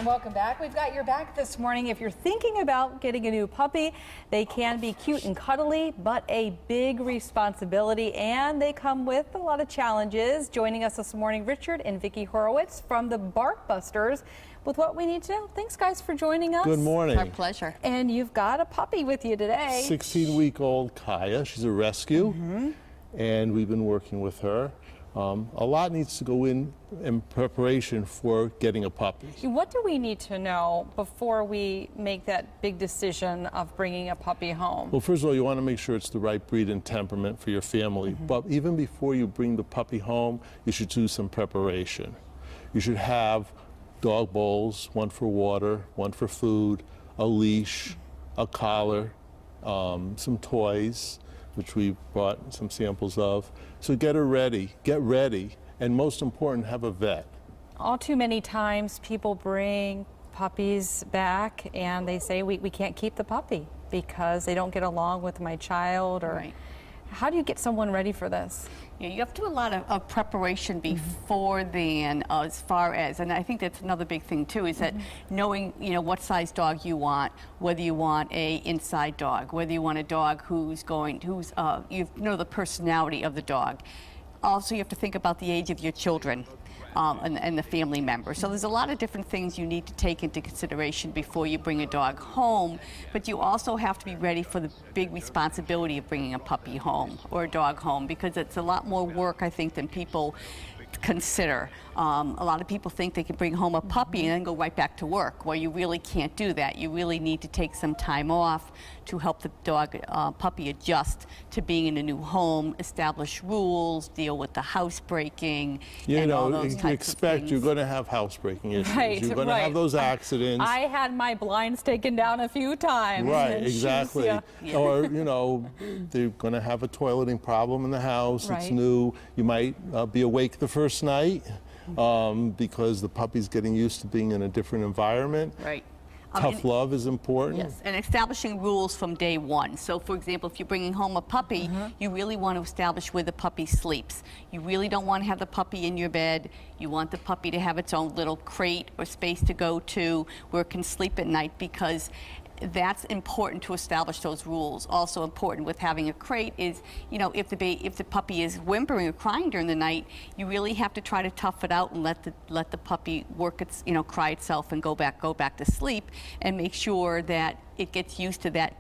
Welcome back. We've got your back this morning. If you're thinking about getting a new puppy, they can be cute and cuddly, but a big responsibility, and they come with a lot of challenges. Joining us this morning, Richard and Vicki Horowitz from the Bark Busters with what we need to know. Thanks, guys, for joining us. Good morning. Our pleasure. And you've got a puppy with you today. 16-week-old Kaya. She's a rescue, and we've been working with her. A lot needs to go in preparation for getting a puppy. What do we need to know before we make that big decision of bringing a puppy home? Well, first of all, you want to make sure it's the right breed and temperament for your family. But even before you bring the puppy home, you should do some preparation. You should have dog bowls, one for water, one for food, a leash, a collar, some toys, which we brought some samples of. So get her ready, and most important, have a vet. All too many times people bring puppies back and they say we can't keep the puppy because they don't get along with my child. Or Right. How do you get someone ready for this? Yeah, you have to do a lot of preparation before then, as far as, and I think that's another big thing too, is that knowing, what size dog you want, whether you want a inside dog, whether you want a dog you know the personality of the dog. Also, you have to think about the age of your children. And the family members. So there's a lot of different things you need to take into consideration before you bring a dog home, but you also have to be ready for the big responsibility of bringing a puppy home or a dog home, because it's a lot more work, I think, than people consider. A lot of people think they can bring home a puppy and then go right back to work. Well, you really can't do that. You really need to take some time off to help the puppy adjust to being in a new home, establish rules, deal with the housebreaking, and all those types of things. You're going to have housebreaking issues. Right, you're going to have those accidents. I had my blinds taken down a few times. Right, exactly. Yeah. Or, they're going to have a toileting problem in the house. Right. It's new. You might be awake the first night because the puppy's getting used to being in a different environment. Right. Tough love is important. Yes, and establishing rules from day one. So, for example, if you're bringing home a puppy, you really want to establish where the puppy sleeps. You really don't want to have the puppy in your bed. You want the puppy to have its own little crate or space to go to where it can sleep at night, because that's important to establish those rules. Also important with having a crate is, if the puppy is whimpering or crying during the night, you really have to try to tough it out and let the puppy work its, cry itself and go back to sleep, and make sure that it gets used to that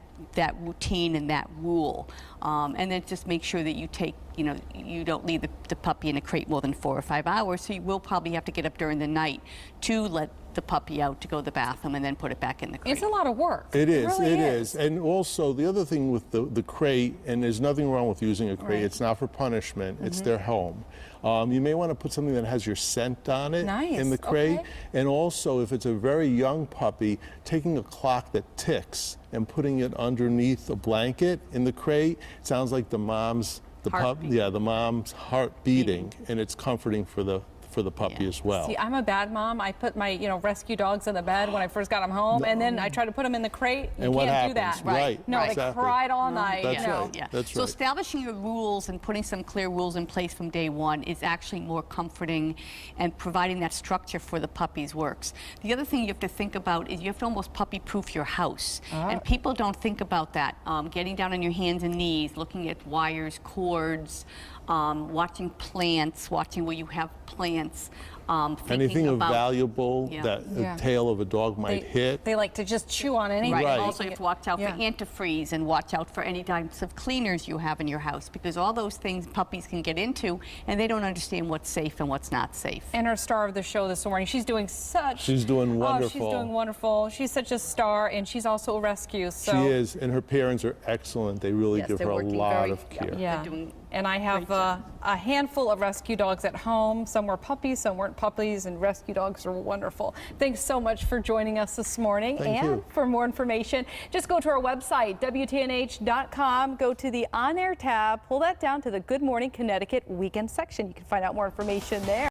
routine and that rule. And then just make sure that you take, you don't leave the puppy in a crate more than 4 or 5 hours, so you will probably have to get up during the night to let the puppy out to go to the bathroom and then put it back in the crate. It's a lot of work. It is, really it is. And also the other thing with the crate, and there's nothing wrong with using a crate, Right. it's not for punishment, it's their home. You may want to put something that has your scent on it in the crate. Okay. And also, if it's a very young puppy, taking a clock that ticks and putting it underneath a blanket in the crate, it sounds like the mom's heart beating, and it's comforting for the puppy as well. See, I'm a bad mom. I put my rescue dogs in the bed when I first got them home, and then I try to put them in the crate. You And what can't do happens? that. Right. No, Exactly. they cried all night. That's right. Yeah. That's So right. establishing your rules and putting some clear rules in place from day one is actually more comforting, and providing that structure for the puppies works. The other thing you have to think about is you have to almost puppy-proof your house. And people don't think about that. Getting down on your hands and knees, looking at wires, cords, watching plants, watching where you have plants. Anything valuable that the tail of a dog might hit. They like to just chew on anything. Right. Also, you have to watch out for antifreeze, and watch out for any types of cleaners you have in your house, because all those things puppies can get into, and they don't understand what's safe and what's not safe. And our star of the show this morning, she's doing wonderful. She's doing wonderful. She's such a star, and she's also a rescue. So. She is, and her parents are excellent. They really give her a lot of care. Yeah. And I have a handful of rescue dogs at home. Some were puppies, some weren't puppies, and rescue dogs are wonderful. Thanks so much for joining us this morning. Thank you. For more information, just go to our website, WTNH.com, go to the On Air tab, pull that down to the Good Morning Connecticut weekend section. You can find out more information there.